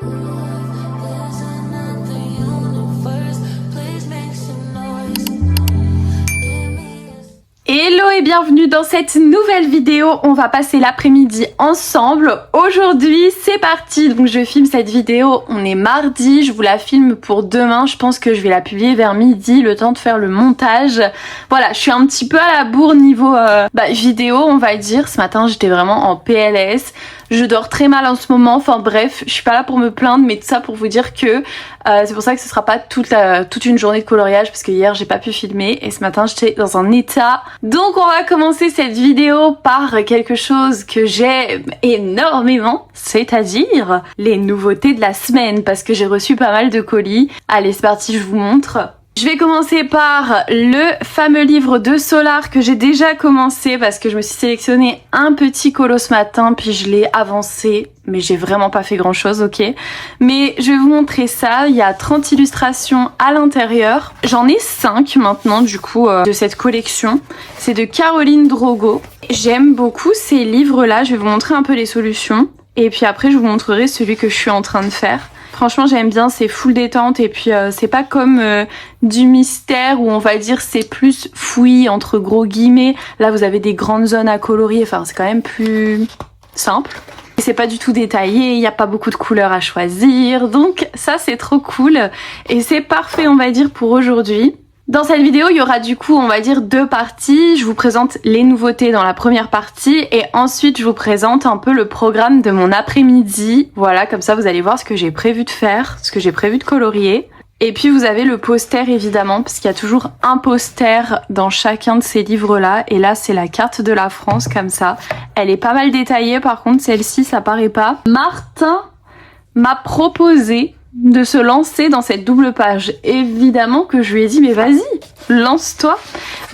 Hello et bienvenue dans cette nouvelle vidéo. On va passer l'après-midi ensemble. Aujourd'hui, c'est parti. Donc je filme cette vidéo, on est mardi, je vous la filme pour demain. Je pense que je vais la publier vers midi, le temps de faire le montage. Voilà, je suis un petit peu à la bourre niveau vidéo, on va dire. Ce matin, j'étais vraiment en PLS. Je dors très mal en ce moment, enfin bref, je suis pas là pour me plaindre, mais tout ça pour vous dire que c'est pour ça que ce sera pas toute une journée de coloriage, parce que hier j'ai pas pu filmer et ce matin j'étais dans un état. Donc on va commencer cette vidéo par quelque chose que j'aime énormément, c'est-à-dire les nouveautés de la semaine, parce que j'ai reçu pas mal de colis. Allez, c'est parti, je vous montre. Je vais commencer par le fameux livre de Solar que j'ai déjà commencé parce que je me suis sélectionné un petit colo ce matin puis je l'ai avancé, mais j'ai vraiment pas fait grand chose, ok. Mais je vais vous montrer ça, il y a 30 illustrations à l'intérieur. J'en ai 5 maintenant du coup de cette collection. C'est de Caroline Drogo. J'aime beaucoup ces livres là, je vais vous montrer un peu les solutions et puis après je vous montrerai celui que je suis en train de faire. Franchement j'aime bien, c'est full détente et puis c'est pas comme du mystère où on va dire c'est plus fouillis entre gros guillemets. Là vous avez des grandes zones à colorier, enfin c'est quand même plus simple. Et c'est pas du tout détaillé, il n'y a pas beaucoup de couleurs à choisir, donc ça c'est trop cool et c'est parfait on va dire pour aujourd'hui. Dans cette vidéo, il y aura du coup, on va dire, 2 parties. Je vous présente les nouveautés dans la première partie et ensuite je vous présente un peu le programme de mon après-midi. Voilà, comme ça vous allez voir ce que j'ai prévu de faire, ce que j'ai prévu de colorier. Et puis vous avez le poster évidemment, parce qu'il y a toujours un poster dans chacun de ces livres-là. Et là, c'est la carte de la France comme ça. Elle est pas mal détaillée, par contre celle-ci, ça paraît pas. Martin m'a proposé de se lancer dans cette double page. Évidemment que je lui ai dit mais vas-y, lance-toi.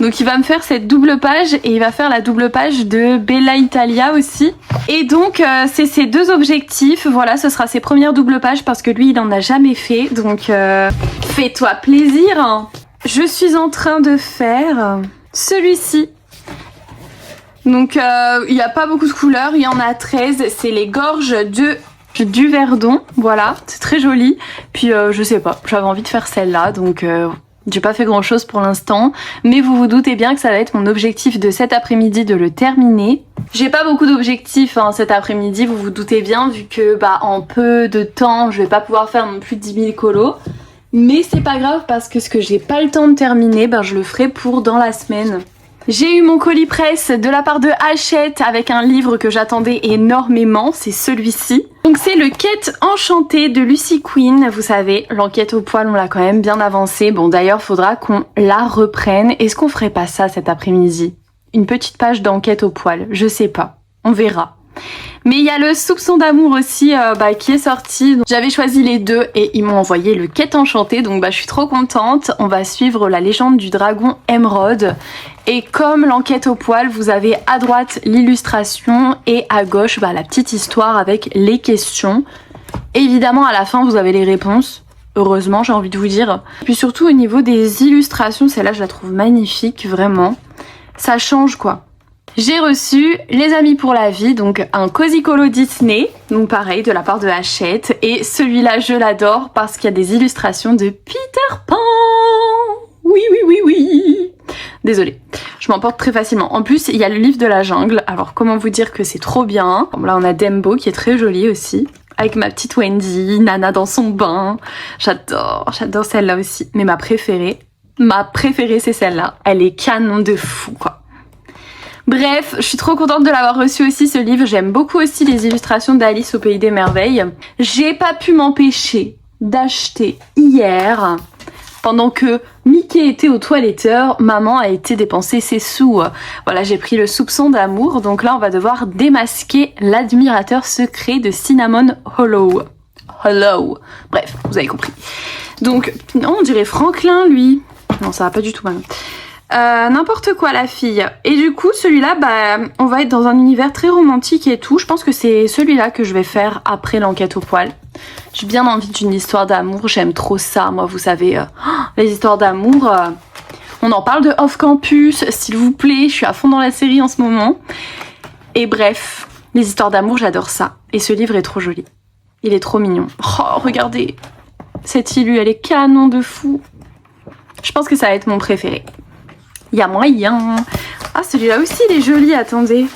Donc il va me faire cette double page et il va faire la double page de Bella Italia aussi. Et donc c'est ses 2 objectifs. Voilà, ce sera ses premières doubles pages parce que lui il en a jamais fait. Donc fais-toi plaisir. Je suis en train de faire celui-ci. Donc il n'y a pas beaucoup de couleurs, il y en a 13. C'est les gorges du Verdon, voilà, c'est très joli. Puis je sais pas, j'avais envie de faire celle-là, donc j'ai pas fait grand chose pour l'instant. Mais vous vous doutez bien que ça va être mon objectif de cet après-midi de le terminer. J'ai pas beaucoup d'objectifs cet après-midi, vous vous doutez bien, vu que en peu de temps, je vais pas pouvoir faire non plus 10 000 colos. Mais c'est pas grave parce que ce que j'ai pas le temps de terminer, je le ferai pour dans la semaine. J'ai eu mon colis presse de la part de Hachette avec un livre que j'attendais énormément, c'est celui-ci. Donc c'est le Quête enchantée de Lucy Quinn, vous savez, l'enquête au poil on l'a quand même bien avancée. Bon d'ailleurs faudra qu'on la reprenne. Est-ce qu'on ferait pas ça cet après-midi? Une petite page d'enquête au poil, je sais pas, on verra. Mais il y a le Soupçon d'amour aussi qui est sorti. J'avais choisi les 2 et ils m'ont envoyé le Quête enchantée. Donc je suis trop contente. On va suivre la légende du dragon Émeraude. Et comme l'enquête au poil, vous avez à droite l'illustration et à gauche la petite histoire avec les questions. Évidemment à la fin vous avez les réponses. Heureusement j'ai envie de vous dire. Puis surtout au niveau des illustrations, celle-là je la trouve magnifique vraiment. Ça change quoi. J'ai reçu Les Amis pour la vie, donc un Cozy Colo Disney, donc pareil de la part de Hachette. Et celui-là je l'adore parce qu'il y a des illustrations de Peter Pan. Oui, oui, oui, oui. Désolée, je m'emporte très facilement. En plus, il y a le livre de la jungle, alors comment vous dire que c'est trop bien. Bon, là on a Dembo qui est très joli aussi, avec ma petite Wendy, Nana dans son bain. J'adore celle-là aussi. Mais ma préférée c'est celle-là. Elle est canon de fou quoi. Bref, je suis trop contente de l'avoir reçu aussi ce livre. J'aime beaucoup aussi les illustrations d'Alice au Pays des Merveilles. J'ai pas pu m'empêcher d'acheter hier, pendant que Mickey était au toiletteur, maman a été dépenser ses sous. Voilà, j'ai pris le Soupçon d'amour. Donc là, on va devoir démasquer l'admirateur secret de Cinnamon Hollow. Bref, vous avez compris. Donc, non, on dirait Franklin, lui. Non, ça va pas du tout, maman. N'importe quoi la fille. Et du coup celui-là on va être dans un univers très romantique et tout. Je pense que c'est celui-là que je vais faire après l'enquête au poil. J'ai bien envie d'une histoire d'amour, j'aime trop ça moi, vous savez, les histoires d'amour. On en parle de Off Campus, s'il vous plaît, je suis à fond dans la série en ce moment. Et bref, les histoires d'amour j'adore ça. Et ce livre est trop joli. Il est trop mignon. Oh, regardez. Cette Ilu, elle est canon de fou. Je pense que ça va être mon préféré. Il y a moyen. Ah, celui-là aussi, il est joli, attendez.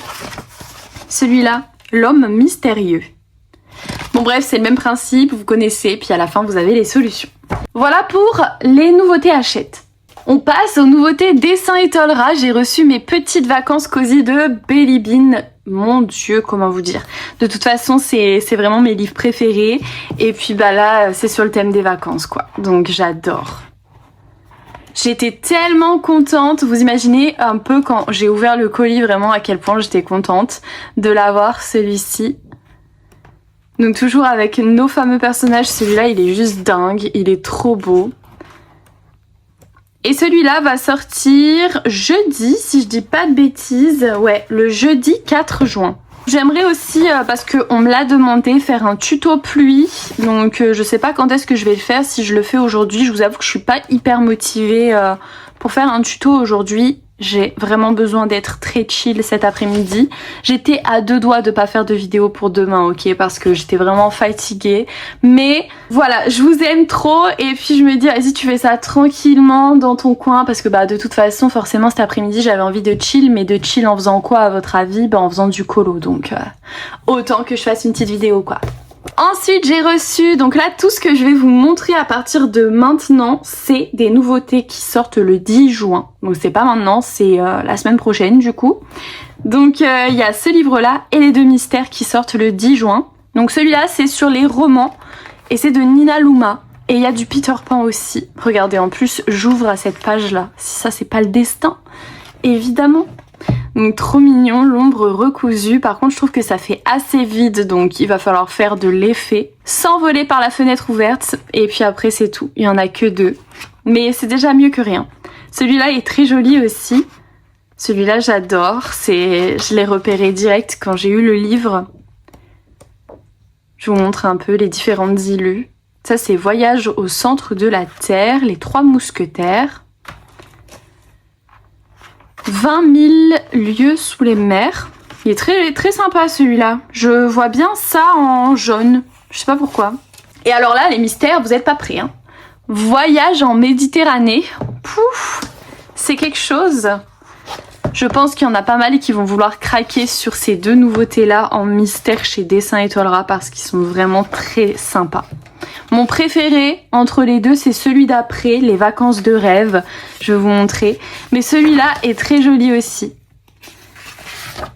Celui-là, l'homme mystérieux. Bon bref, c'est le même principe, vous connaissez, puis à la fin, vous avez les solutions. Voilà pour les nouveautés Hachette. On passe aux nouveautés Dessin et Tolera. J'ai reçu mes petites vacances cosy de Bilibine. Mon Dieu, comment vous dire. De toute façon, c'est vraiment mes livres préférés. Et puis bah là, c'est sur le thème des vacances, quoi. Donc j'adore. J'étais tellement contente. Vous imaginez un peu quand j'ai ouvert le colis, vraiment à quel point j'étais contente de l'avoir, celui-ci. Donc toujours avec nos fameux personnages. Celui-là, il est juste dingue. Il est trop beau. Et celui-là va sortir jeudi, si je dis pas de bêtises. Ouais, le jeudi 4 juin. J'aimerais aussi, parce qu'on me l'a demandé, faire un tuto pluie. Donc je sais pas quand est-ce que je vais le faire. Si je le fais aujourd'hui, je vous avoue que je suis pas hyper motivée pour faire un tuto aujourd'hui. J'ai vraiment besoin d'être très chill cet après-midi. J'étais à deux doigts de pas faire de vidéo pour demain, ok, parce que j'étais vraiment fatiguée. Mais voilà, je vous aime trop et puis je me dis, vas-y, tu fais ça tranquillement dans ton coin parce que bah de toute façon, forcément cet après-midi, j'avais envie de chill, mais de chill en faisant quoi à votre avis? Bah en faisant du colo, donc autant que je fasse une petite vidéo quoi. Ensuite, j'ai reçu, donc là, tout ce que je vais vous montrer à partir de maintenant, c'est des nouveautés qui sortent le 10 juin. Donc c'est pas maintenant, c'est la semaine prochaine du coup. Donc il y a ce livre-là et les deux mystères qui sortent le 10 juin. Donc celui-là, c'est sur les romans et c'est de Nina Luma. Et il y a du Peter Pan aussi. Regardez, en plus, j'ouvre à cette page-là. Si ça, c'est pas le destin, évidemment. Donc trop mignon, l'ombre recousue. Par contre, je trouve que ça fait assez vide, donc il va falloir faire de l'effet. S'envoler par la fenêtre ouverte, et puis après c'est tout. Il y en a que 2. Mais c'est déjà mieux que rien. Celui-là est très joli aussi. Celui-là, j'adore. Je l'ai repéré direct quand j'ai eu le livre. Je vous montre un peu les différentes illus. Ça, c'est Voyage au centre de la Terre, les 3 mousquetaires. 20 000 lieues sous les mers. Il est très, très sympa celui-là. Je vois bien ça en jaune. Je sais pas pourquoi. Et alors là, les mystères, vous êtes pas prêts. Hein. Voyage en Méditerranée. Pouf, c'est quelque chose. Je pense qu'il y en a pas mal qui vont vouloir craquer sur ces 2 nouveautés-là en mystère chez Dessin et Tolera parce qu'ils sont vraiment très sympas. Mon préféré entre les 2, c'est celui d'après, les vacances de rêve. Je vais vous montrer. Mais celui-là est très joli aussi.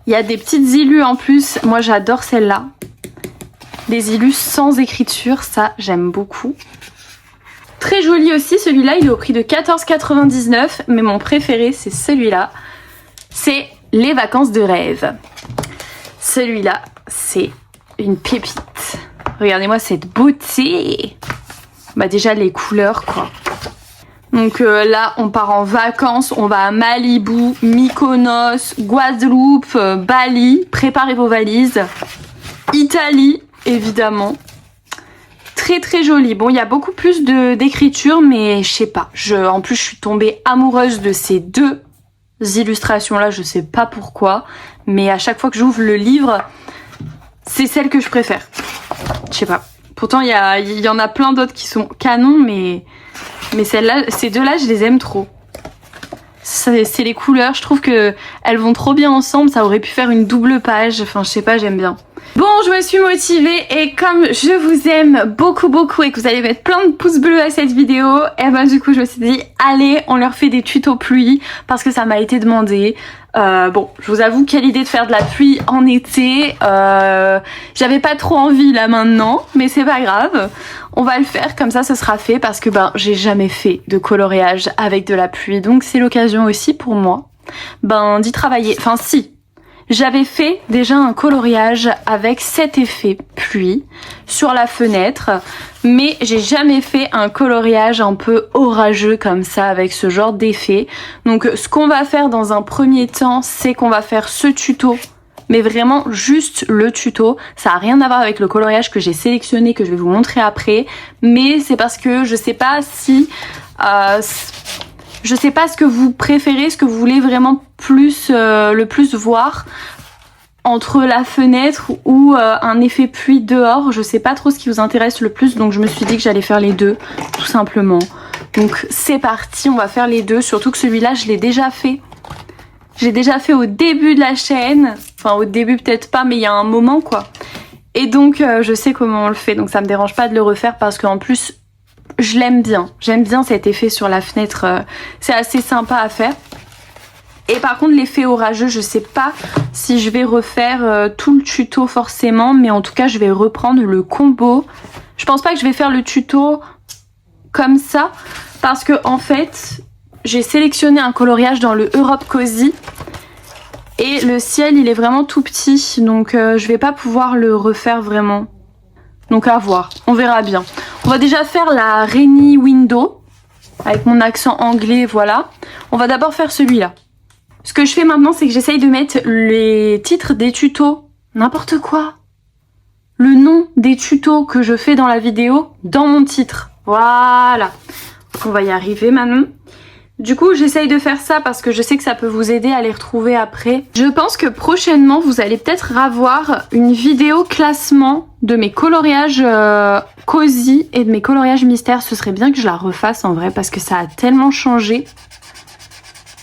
Il y a des petites illus en plus. Moi, j'adore celle-là. Des illus sans écriture, ça, j'aime beaucoup. Très joli aussi, celui-là, il est au prix de 14,99 €. Mais mon préféré, c'est celui-là. C'est les vacances de rêve. Celui-là, c'est une pépite. Regardez-moi cette beauté. Bah déjà les couleurs quoi. Donc là on part en vacances, on va à Malibu, Mykonos, Guadeloupe, Bali. Préparez vos valises. Italie évidemment. Très très joli. Bon il y a beaucoup plus d'écriture mais je sais pas. En plus je suis tombée amoureuse de ces 2 illustrations là. Je sais pas pourquoi. Mais à chaque fois que j'ouvre le livre, c'est celle que je préfère. Je sais pas. Pourtant, il y en a plein d'autres qui sont canons, mais celles-là, ces 2-là, je les aime trop. C'est les couleurs, je trouve que elles vont trop bien ensemble. Ça aurait pu faire une double page. Enfin, je sais pas, j'aime bien. Bon, je me suis motivée et comme je vous aime beaucoup beaucoup et que vous allez mettre plein de pouces bleus à cette vidéo, et ben du coup, je me suis dit, allez, on leur fait des tutos pluie parce que ça m'a été demandé. Bon, je vous avoue, quelle idée de faire de la pluie en été. J'avais pas trop envie là maintenant, mais c'est pas grave. On va le faire, comme ça ce sera fait parce que ben j'ai jamais fait de coloriage avec de la pluie. Donc c'est l'occasion aussi pour moi d'y travailler. Enfin si, j'avais fait déjà un coloriage avec cet effet pluie sur la fenêtre, mais j'ai jamais fait un coloriage un peu orageux comme ça avec ce genre d'effet. Donc ce qu'on va faire dans un premier temps, c'est qu'on va faire ce tuto, mais vraiment juste le tuto. Ça n'a rien à voir avec le coloriage que j'ai sélectionné, que je vais vous montrer après, mais c'est parce que je sais pas si... je sais pas ce que vous préférez, ce que vous voulez vraiment plus, le plus voir. entre la fenêtre ou un effet pluie dehors. Je sais pas trop ce qui vous intéresse le plus, donc je me suis dit que j'allais faire les deux, tout simplement. Donc c'est parti, on va faire les deux, surtout que celui-là je l'ai déjà fait. J'ai déjà fait au début de la chaîne, enfin au début peut-être pas, mais il y a un moment quoi. Et donc je sais comment on le fait, donc ça me dérange pas de le refaire parce qu'en plus je l'aime bien. J'aime bien cet effet sur la fenêtre, c'est assez sympa à faire. Et par contre l'effet orageux, je sais pas si je vais refaire tout le tuto forcément, mais en tout cas je vais reprendre le combo. Je pense pas que je vais faire le tuto comme ça, parce que en fait j'ai sélectionné un coloriage dans le Europe Cozy et le ciel il est vraiment tout petit, donc je vais pas pouvoir le refaire vraiment. Donc à voir, on verra bien. On va déjà faire la Rainy Window avec mon accent anglais, voilà. On va d'abord faire celui-là. Ce que je fais maintenant, c'est que j'essaye de mettre les titres des tutos, n'importe quoi. Le nom des tutos que je fais dans la vidéo dans mon titre. Voilà. Donc on va y arriver maintenant. Du coup, j'essaye de faire ça parce que je sais que ça peut vous aider à les retrouver après. Je pense que prochainement, vous allez peut-être avoir une vidéo classement de mes coloriages cosy et de mes coloriages mystères. Ce serait bien que je la refasse en vrai parce que ça a tellement changé.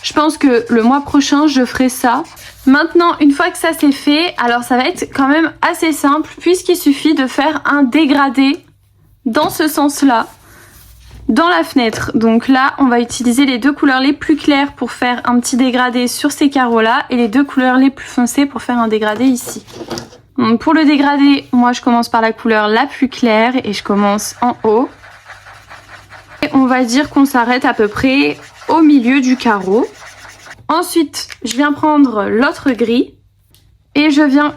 Je pense que le mois prochain, je ferai ça. Maintenant, une fois que ça c'est fait, alors ça va être quand même assez simple puisqu'il suffit de faire un dégradé dans ce sens-là, dans la fenêtre. Donc là, on va utiliser les deux couleurs les plus claires pour faire un petit dégradé sur ces carreaux-là et les deux couleurs les plus foncées pour faire un dégradé ici. Donc pour le dégradé, moi je commence par la couleur la plus claire et je commence en haut. Et on va dire qu'on s'arrête à peu près au milieu du carreau. Ensuite, je viens prendre l'autre gris et je viens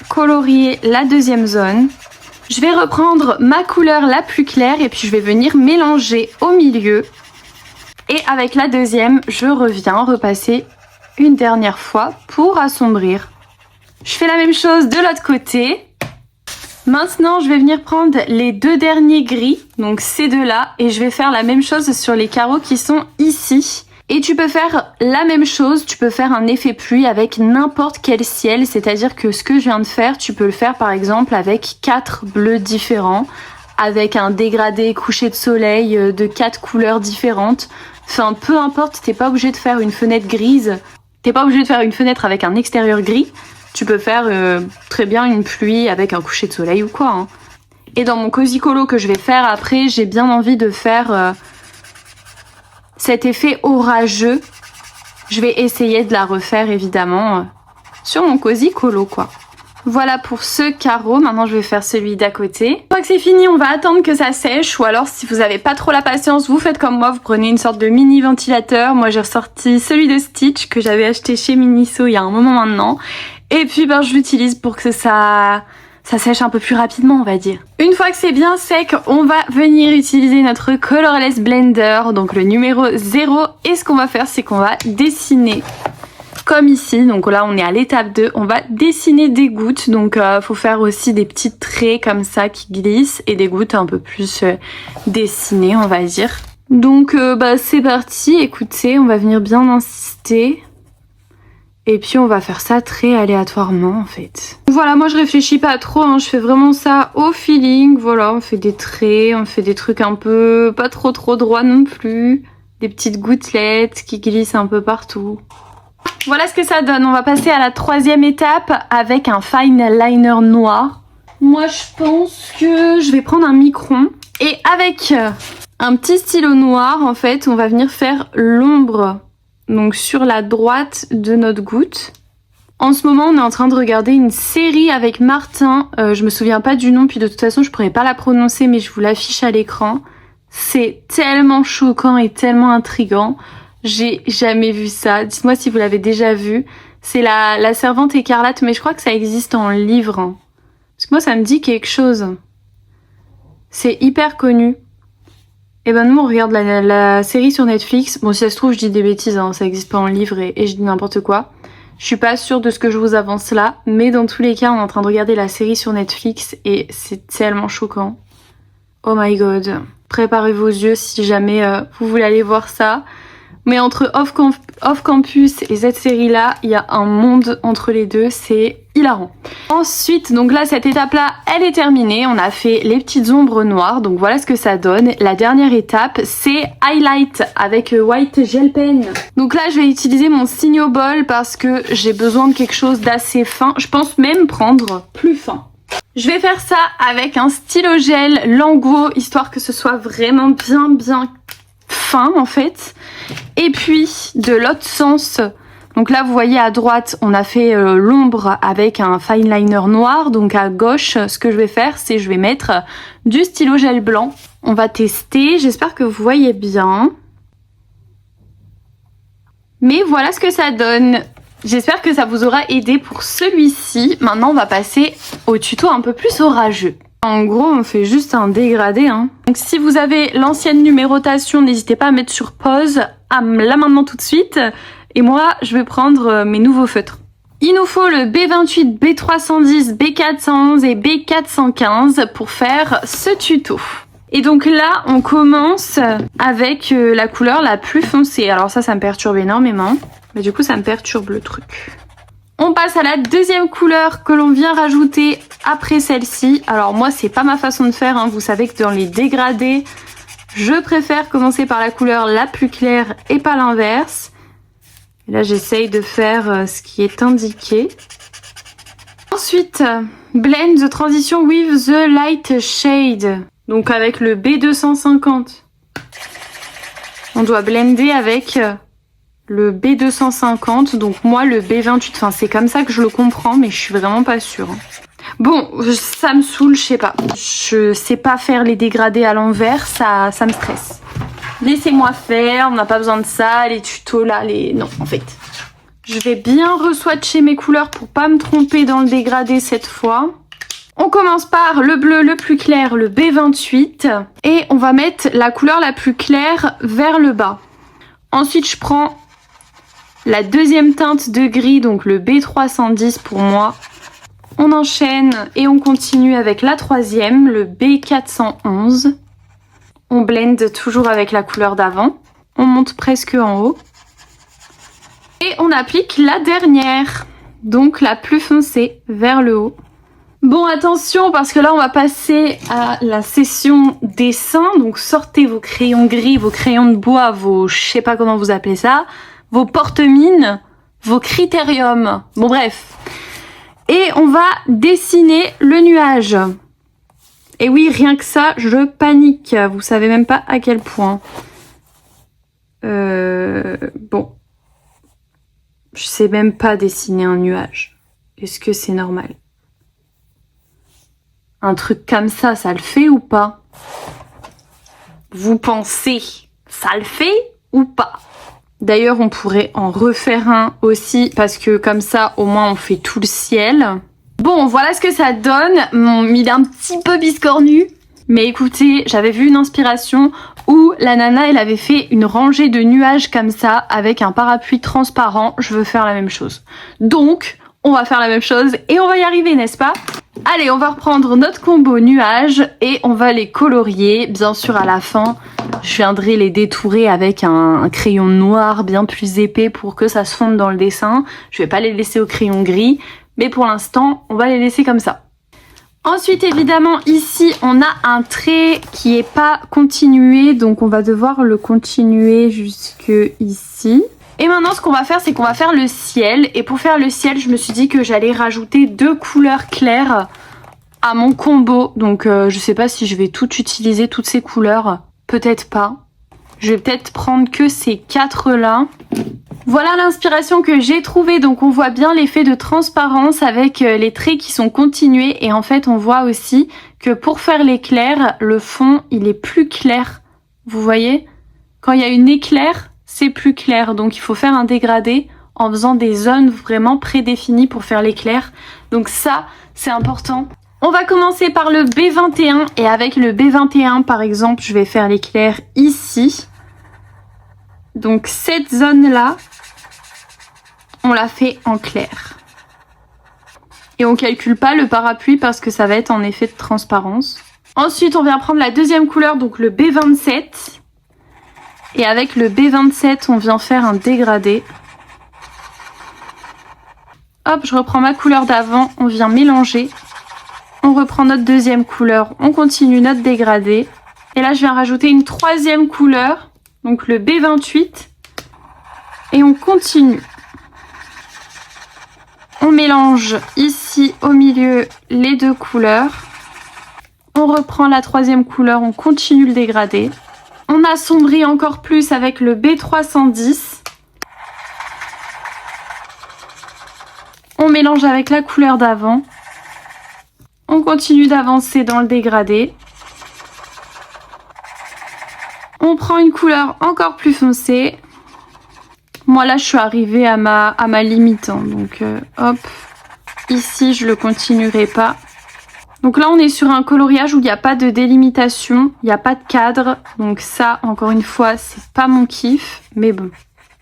colorier la deuxième zone. Je vais reprendre ma couleur la plus claire et puis je vais venir mélanger au milieu. Et avec la deuxième, je reviens repasser une dernière fois pour assombrir. Je fais la même chose de l'autre côté. Maintenant, je vais venir prendre les deux derniers gris, donc ces deux-là, et je vais faire la même chose sur les carreaux qui sont ici. Et tu peux faire la même chose, tu peux faire un effet pluie avec n'importe quel ciel, c'est-à-dire que ce que je viens de faire, tu peux le faire par exemple avec 4 bleus différents, avec un dégradé coucher de soleil de 4 couleurs différentes. Enfin, peu importe, t'es pas obligé de faire une fenêtre grise, t'es pas obligé de faire une fenêtre avec un extérieur gris, tu peux faire très bien une pluie avec un coucher de soleil ou quoi. Hein. Et dans mon Cozy Colo que je vais faire après, j'ai bien envie de faire cet effet orageux. Je vais essayer de la refaire évidemment sur mon Cozy Colo quoi. Voilà pour ce carreau, maintenant je vais faire celui d'à côté. Une fois que c'est fini, on va attendre que ça sèche, ou alors si vous n'avez pas trop la patience, vous faites comme moi, vous prenez une sorte de mini ventilateur. Moi j'ai ressorti celui de Stitch que j'avais acheté chez Miniso il y a un moment maintenant. Et puis ben, je l'utilise pour que ça sèche un peu plus rapidement on va dire. Une fois que c'est bien sec, on va venir utiliser notre Colorless Blender, donc le numéro 0. Et ce qu'on va faire, c'est qu'on va dessiner comme ici. Donc là on est à l'étape 2, on va dessiner des gouttes. Donc faut faire aussi des petits traits comme ça qui glissent et des gouttes un peu plus dessinées on va dire. Donc bah, c'est parti, écoutez, on va venir bien insister. Et puis on va faire ça très aléatoirement en fait. Voilà, moi je réfléchis pas trop, hein. Je fais vraiment ça au feeling. Voilà, on fait des traits, on fait des trucs un peu pas trop droits non plus. Des petites gouttelettes qui glissent un peu partout. Voilà ce que ça donne. On va passer à la troisième étape avec un fine liner noir. Moi je pense que je vais prendre un micron. Et avec un petit stylo noir en fait, on va venir faire l'ombre. Donc sur la droite de notre goutte. En ce moment, on est en train de regarder une série avec Martin. Je me souviens pas du nom, puis de toute façon, je pourrais pas la prononcer, mais je vous l'affiche à l'écran. C'est tellement choquant et tellement intriguant. J'ai jamais vu ça. Dites-moi si vous l'avez déjà vu. C'est la Servante écarlate, mais je crois que ça existe en livre. Hein. Parce que moi, ça me dit quelque chose. C'est hyper connu. Et ben nous on regarde la série sur Netflix. Bon si ça se trouve je dis des bêtises, hein, ça existe pas en livre et je dis n'importe quoi. Je suis pas sûre de ce que je vous avance là, mais dans tous les cas on est en train de regarder la série sur Netflix et c'est tellement choquant. Oh my god. Préparez vos yeux si jamais vous voulez aller voir ça. Mais entre Off Campus et cette série-là, il y a un monde entre les deux, c'est hilarant. Ensuite, donc là, cette étape-là, elle est terminée. On a fait les petites ombres noires, donc voilà ce que ça donne. La dernière étape, c'est Highlight avec White Gel Pen. Donc là, je vais utiliser mon Signoball parce que j'ai besoin de quelque chose d'assez fin. Je pense même prendre plus fin. Je vais faire ça avec un stylo gel Lango, histoire que ce soit vraiment bien fin en fait. Et puis de l'autre sens, donc là vous voyez à droite on a fait l'ombre avec un fine liner noir, donc à gauche ce que je vais faire c'est je vais mettre du stylo gel blanc. On va tester, j'espère que vous voyez bien. Mais voilà ce que ça donne. J'espère que ça vous aura aidé pour celui-ci. Maintenant on va passer au tuto un peu plus orageux. En gros, on fait juste un dégradé. Donc si vous avez l'ancienne numérotation, n'hésitez pas à mettre sur pause là maintenant tout de suite. Et moi, je vais prendre mes nouveaux feutres. Il nous faut le B28, B310, B411 et B415 pour faire ce tuto. Et donc là, on commence avec la couleur la plus foncée. Alors ça me perturbe énormément. Mais du coup, ça me perturbe le truc. On passe à la deuxième couleur que l'on vient rajouter après celle-ci. Alors moi, c'est pas ma façon de faire. Vous savez que dans les dégradés, je préfère commencer par la couleur la plus claire et pas l'inverse. Et là, j'essaye de faire ce qui est indiqué. Ensuite, blend the transition with the light shade. Donc avec le B250. On doit blender avec le B250, donc moi le B28, enfin c'est comme ça que je le comprends, mais je suis vraiment pas sûre. Bon, ça me saoule, je sais pas. Je sais pas faire les dégradés à l'envers, ça me stresse. Laissez-moi faire, on n'a pas besoin de ça, les tutos là, non en fait. Je vais bien re-swatcher mes couleurs pour pas me tromper dans le dégradé cette fois. On commence par le bleu le plus clair, le B28, et on va mettre la couleur la plus claire vers le bas. Ensuite, je prends la deuxième teinte de gris, donc le B310 pour moi. On enchaîne et on continue avec la troisième, le B411. On blende toujours avec la couleur d'avant. On monte presque en haut. Et on applique la dernière, donc la plus foncée, vers le haut. Bon, attention, parce que là, on va passer à la session dessin. Donc, sortez vos crayons gris, vos crayons de bois, vos... je sais pas comment vous appelez ça. Vos porte-mines, vos critériums. Bon, bref. Et on va dessiner le nuage. Et oui, rien que ça, je panique. Vous savez même pas à quel point. Bon. Je sais même pas dessiner un nuage. Est-ce que c'est normal ? Un truc comme ça le fait ou pas? Vous pensez, ça le fait ou pas? D'ailleurs, on pourrait en refaire un aussi, parce que comme ça, au moins, on fait tout le ciel. Bon, voilà ce que ça donne. Il est un petit peu biscornu. Mais écoutez, j'avais vu une inspiration où la nana, elle avait fait une rangée de nuages comme ça, avec un parapluie transparent. Je veux faire la même chose. Donc, on va faire la même chose et on va y arriver, n'est-ce pas? Allez, on va reprendre notre combo nuages et on va les colorier. Bien sûr, à la fin, je viendrai les détourer avec un crayon noir bien plus épais pour que ça se fonde dans le dessin. Je vais pas les laisser au crayon gris, mais pour l'instant, on va les laisser comme ça. Ensuite, évidemment, ici, on a un trait qui est pas continué, donc on va devoir le continuer jusque ici. Et maintenant, ce qu'on va faire, c'est qu'on va faire le ciel. Et pour faire le ciel, je me suis dit que j'allais rajouter 2 couleurs claires à mon combo. Donc, je sais pas si je vais tout utiliser, toutes ces couleurs. Peut-être pas. Je vais peut-être prendre que ces 4-là. Voilà l'inspiration que j'ai trouvée. Donc, on voit bien l'effet de transparence avec les traits qui sont continués. Et en fait, on voit aussi que pour faire l'éclair, le fond, il est plus clair. Vous voyez? Quand il y a une éclair, c'est plus clair, donc il faut faire un dégradé en faisant des zones vraiment prédéfinies pour faire l'éclair. Donc ça, c'est important. On va commencer par le B21 et avec le B21, par exemple, je vais faire l'éclair ici. Donc cette zone-là, on la fait en clair. Et on calcule pas le parapluie parce que ça va être en effet de transparence. Ensuite, on vient prendre la deuxième couleur, donc le B27. Et avec le B27, on vient faire un dégradé. Hop, je reprends ma couleur d'avant, on vient mélanger. On reprend notre deuxième couleur, on continue notre dégradé. Et là, je viens rajouter une troisième couleur, donc le B28. Et on continue. On mélange ici au milieu les deux couleurs. On reprend la troisième couleur, on continue le dégradé. On assombrit encore plus avec le B310. On mélange avec la couleur d'avant. On continue d'avancer dans le dégradé. On prend une couleur encore plus foncée. Moi là je suis arrivée à ma limite, hein, donc hop, ici je le continuerai pas. Donc là on est sur un coloriage où il n'y a pas de délimitation, il n'y a pas de cadre, donc ça encore une fois c'est pas mon kiff, mais bon.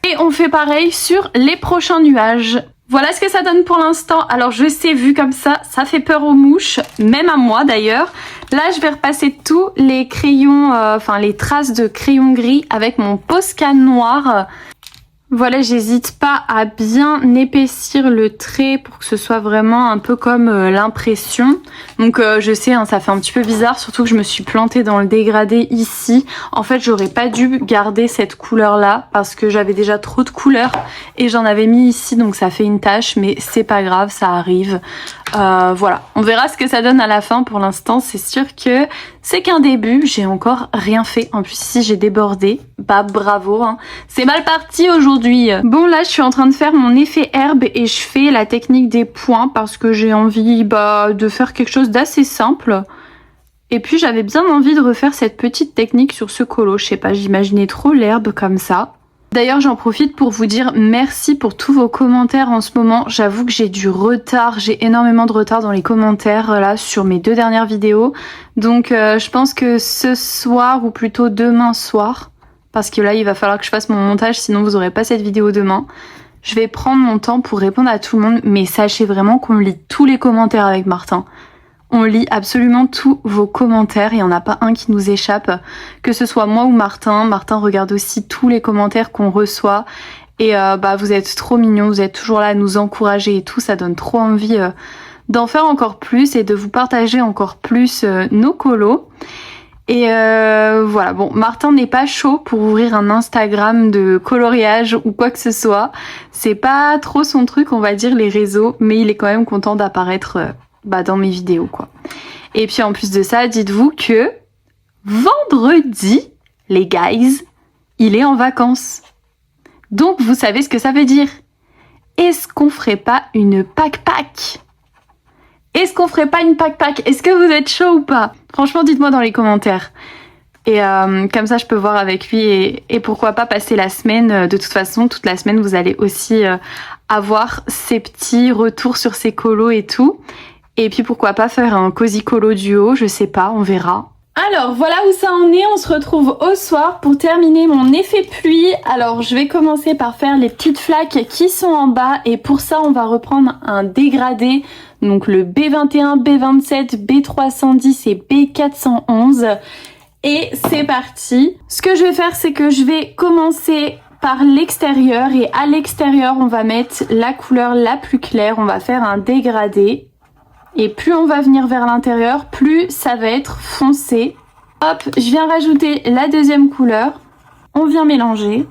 Et on fait pareil sur les prochains nuages. Voilà ce que ça donne pour l'instant. Alors je sais, vu comme ça fait peur aux mouches, même à moi d'ailleurs. Là je vais repasser tous les crayons, les traces de crayon gris avec mon Posca noir. Voilà, j'hésite pas à bien épaissir le trait pour que ce soit vraiment un peu comme l'impression. Donc je sais, hein, ça fait un petit peu bizarre, surtout que je me suis plantée dans le dégradé ici. En fait, j'aurais pas dû garder cette couleur-là parce que j'avais déjà trop de couleurs et j'en avais mis ici, donc ça fait une tache, mais c'est pas grave, ça arrive. Voilà, on verra ce que ça donne à la fin. Pour l'instant, c'est sûr que c'est qu'un début, j'ai encore rien fait. En plus, ici, j'ai débordé. Bah, bravo, hein. C'est mal parti aujourd'hui. Bon, là, je suis en train de faire mon effet herbe et je fais la technique des points parce que j'ai envie de faire quelque chose d'assez simple. Et puis, j'avais bien envie de refaire cette petite technique sur ce colo. Je sais pas, j'imaginais trop l'herbe comme ça. D'ailleurs, j'en profite pour vous dire merci pour tous vos commentaires en ce moment. J'avoue que j'ai du retard, j'ai énormément de retard dans les commentaires là sur mes 2 dernières vidéos. Donc je pense que ce soir ou plutôt demain soir, parce que là il va falloir que je fasse mon montage, sinon vous n'aurez pas cette vidéo demain. Je vais prendre mon temps pour répondre à tout le monde, mais sachez vraiment qu'on lit tous les commentaires avec Martin. On lit absolument tous vos commentaires, il n'y en a pas un qui nous échappe, que ce soit moi ou Martin. Martin regarde aussi tous les commentaires qu'on reçoit et vous êtes trop mignons, vous êtes toujours là à nous encourager et tout, ça donne trop envie d'en faire encore plus et de vous partager encore plus nos colos. Et voilà, bon, Martin n'est pas chaud pour ouvrir un Instagram de coloriage ou quoi que ce soit. C'est pas trop son truc, on va dire, les réseaux, mais il est quand même content d'apparaître dans mes vidéos, quoi. Et puis en plus de ça, dites-vous que vendredi, les guys, il est en vacances. Donc vous savez ce que ça veut dire. Est-ce qu'on ferait pas une pack-pack ? Est-ce qu'on ferait pas une pack-pack ? Est-ce que vous êtes chaud ou pas ? Franchement, dites-moi dans les commentaires. Et comme ça, je peux voir avec lui et pourquoi pas passer la semaine. De toute façon, toute la semaine, vous allez aussi avoir ces petits retours sur ces colos et tout. Et puis pourquoi pas faire un cosy colo duo, je sais pas, on verra. Alors voilà où ça en est, on se retrouve au soir pour terminer mon effet pluie. Alors je vais commencer par faire les petites flaques qui sont en bas et pour ça on va reprendre un dégradé. Donc le B21, B27, B310 et B411. Et c'est parti. Ce que je vais faire, c'est que je vais commencer par l'extérieur et à l'extérieur on va mettre la couleur la plus claire, on va faire un dégradé. Et plus on va venir vers l'intérieur, plus ça va être foncé. Hop, je viens rajouter la deuxième couleur. On vient mélanger.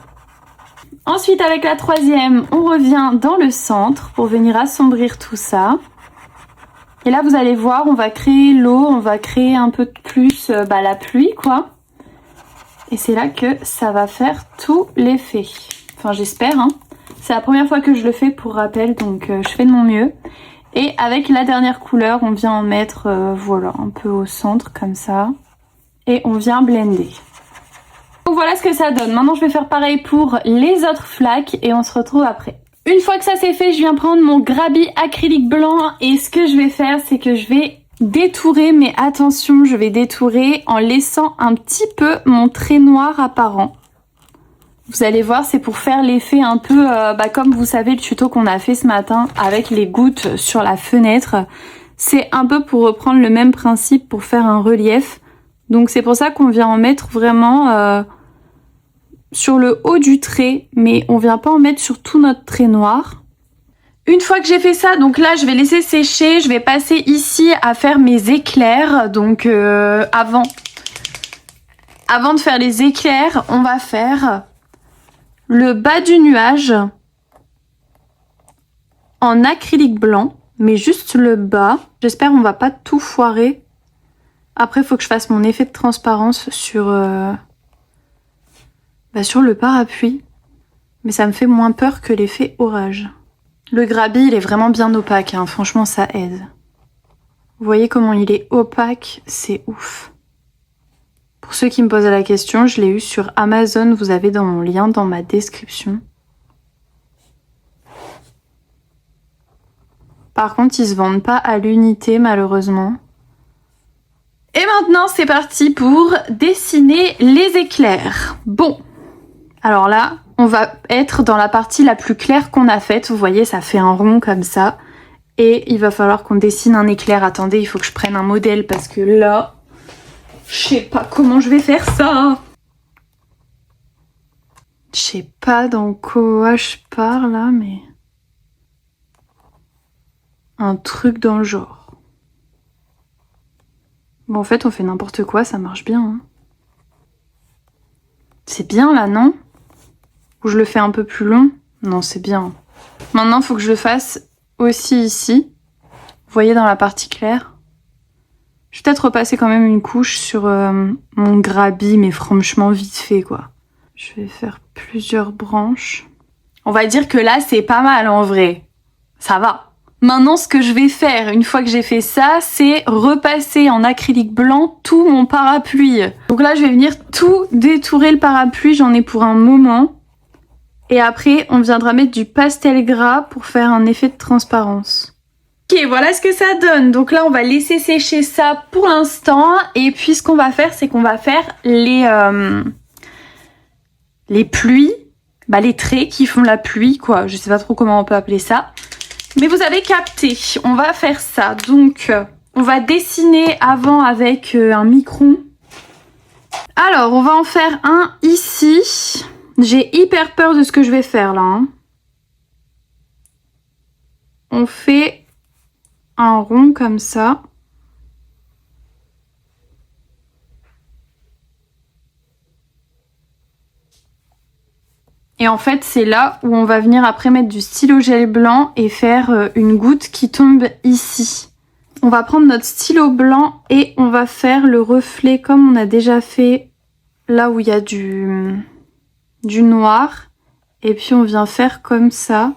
Ensuite, avec la troisième, on revient dans le centre pour venir assombrir tout ça. Et là, vous allez voir, on va créer l'eau, on va créer un peu plus la pluie, quoi. Et c'est là que ça va faire tout l'effet. Enfin, j'espère, hein. C'est la première fois que je le fais pour rappel, donc je fais de mon mieux. Et avec la dernière couleur, on vient en mettre voilà, un peu au centre comme ça. Et on vient blender. Donc voilà ce que ça donne. Maintenant, je vais faire pareil pour les autres flaques et on se retrouve après. Une fois que ça c'est fait, je viens prendre mon Grabi acrylique blanc et ce que je vais faire, c'est que je vais détourer, mais attention, je vais détourer en laissant un petit peu mon trait noir apparent. Vous allez voir, c'est pour faire l'effet un peu comme vous savez le tuto qu'on a fait ce matin avec les gouttes sur la fenêtre. C'est un peu pour reprendre le même principe pour faire un relief. Donc c'est pour ça qu'on vient en mettre vraiment sur le haut du trait, mais on vient pas en mettre sur tout notre trait noir. Une fois que j'ai fait ça, donc là je vais laisser sécher, je vais passer ici à faire mes éclairs. Donc avant de faire les éclairs, on va faire le bas du nuage en acrylique blanc, mais juste le bas. J'espère qu'on va pas tout foirer. Après il faut que je fasse mon effet de transparence sur le parapluie, mais ça me fait moins peur que l'effet orage. Le Grabi, il est vraiment bien opaque, hein. Franchement, ça aide. Vous voyez comment il est opaque, c'est ouf. Pour ceux qui me posent la question, je l'ai eu sur Amazon, vous avez dans mon lien dans ma description. Par contre, ils se vendent pas à l'unité, malheureusement. Et maintenant, c'est parti pour dessiner les éclairs. Bon, alors là, on va être dans la partie la plus claire qu'on a faite. Vous voyez, ça fait un rond comme ça. Et il va falloir qu'on dessine un éclair. Attendez, il faut que je prenne un modèle parce que là, je sais pas comment je vais faire ça. Je sais pas dans quoi je pars là, mais... un truc dans le genre. Bon, en fait, on fait n'importe quoi, ça marche bien. Hein. C'est bien là, non ? Ou je le fais un peu plus long? Non, c'est bien. Maintenant, il faut que je le fasse aussi ici. Vous voyez dans la partie claire. Je vais peut-être repasser quand même une couche sur mon Grabi, mais franchement vite fait, quoi. Je vais faire plusieurs branches. On va dire que là, c'est pas mal en vrai. Ça va. Maintenant, ce que je vais faire, une fois que j'ai fait ça, c'est repasser en acrylique blanc tout mon parapluie. Donc là, je vais venir tout détourer le parapluie. J'en ai pour un moment. Et après, on viendra mettre du pastel gras pour faire un effet de transparence. Ok, voilà ce que ça donne. Donc là, on va laisser sécher ça pour l'instant. Et puis, ce qu'on va faire, c'est qu'on va faire les pluies. Les traits qui font la pluie, quoi. Je sais pas trop comment on peut appeler ça. Mais vous avez capté. On va faire ça. Donc, on va dessiner avant avec un micron. Alors, on va en faire un ici. J'ai hyper peur de ce que je vais faire là. Hein. On fait un rond comme ça. Et en fait, c'est là où on va venir après mettre du stylo gel blanc et faire une goutte qui tombe ici. On va prendre notre stylo blanc et on va faire le reflet comme on a déjà fait là où il y a du noir. Et puis on vient faire comme ça.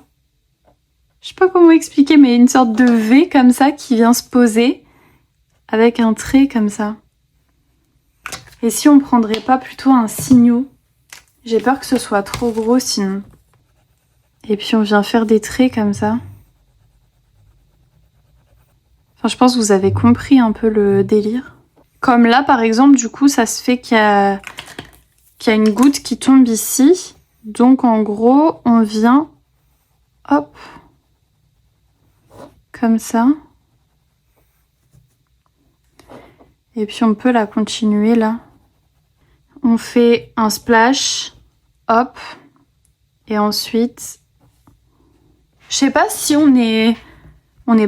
Je sais pas comment expliquer, mais une sorte de V comme ça qui vient se poser avec un trait comme ça. Et si on prendrait pas plutôt un signaux? J'ai peur que ce soit trop gros sinon. Et puis on vient faire des traits comme ça. Enfin, je pense que vous avez compris un peu le délire. Comme là, par exemple, du coup, ça se fait qu'il y a une goutte qui tombe ici. Donc, en gros, on vient... hop. Comme ça. Et puis, on peut la continuer là. On fait un splash. Hop. Et ensuite... je sais pas si on n'est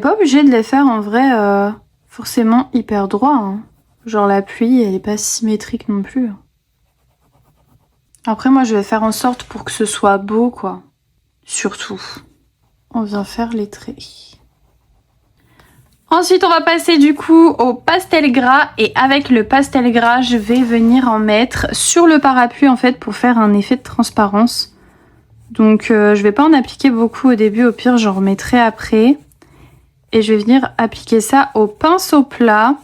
pas obligé de les faire en vrai forcément hyper droit. Hein. Genre la pluie, elle est pas symétrique non plus. Après, moi, je vais faire en sorte pour que ce soit beau, quoi. Surtout. On vient faire les traits. Ensuite, on va passer du coup au pastel gras. Et avec le pastel gras, je vais venir en mettre sur le parapluie, en fait, pour faire un effet de transparence. Donc, je vais pas en appliquer beaucoup au début. Au pire, j'en remettrai après. Et je vais venir appliquer ça au pinceau plat.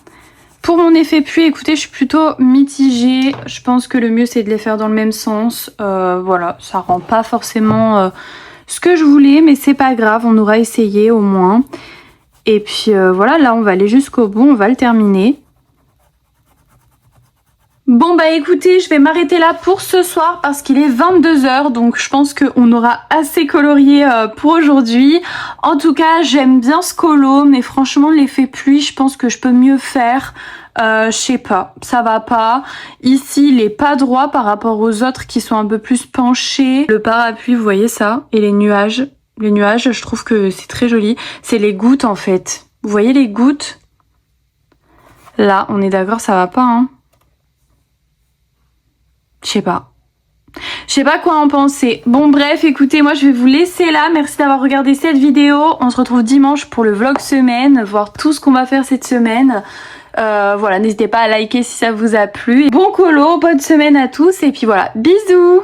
Pour mon effet pluie, écoutez, je suis plutôt mitigée. Je pense que le mieux, c'est de les faire dans le même sens. Voilà, ça rend pas forcément ce que je voulais, mais c'est pas grave, on aura essayé au moins. Et puis voilà, là, on va aller jusqu'au bout, on va le terminer. Bon bah écoutez, je vais m'arrêter là pour ce soir parce qu'il est 22 h, donc je pense qu'on aura assez colorié pour aujourd'hui. En tout cas, j'aime bien ce colo, mais franchement l'effet pluie, je pense que je peux mieux faire. Je sais pas, ça va pas. Ici, il est pas droit par rapport aux autres qui sont un peu plus penchés. Le parapluie, vous voyez ça? Et les nuages. Les nuages, je trouve que c'est très joli. C'est les gouttes en fait. Vous voyez les gouttes? Là, on est d'accord, ça va pas, hein? Je sais pas. Je sais pas quoi en penser. Bon bref, écoutez, moi je vais vous laisser là. Merci d'avoir regardé cette vidéo. On se retrouve dimanche pour le vlog semaine, voir tout ce qu'on va faire cette semaine. Voilà, n'hésitez pas à liker si ça vous a plu. Bon colo, bonne semaine à tous et puis voilà, bisous!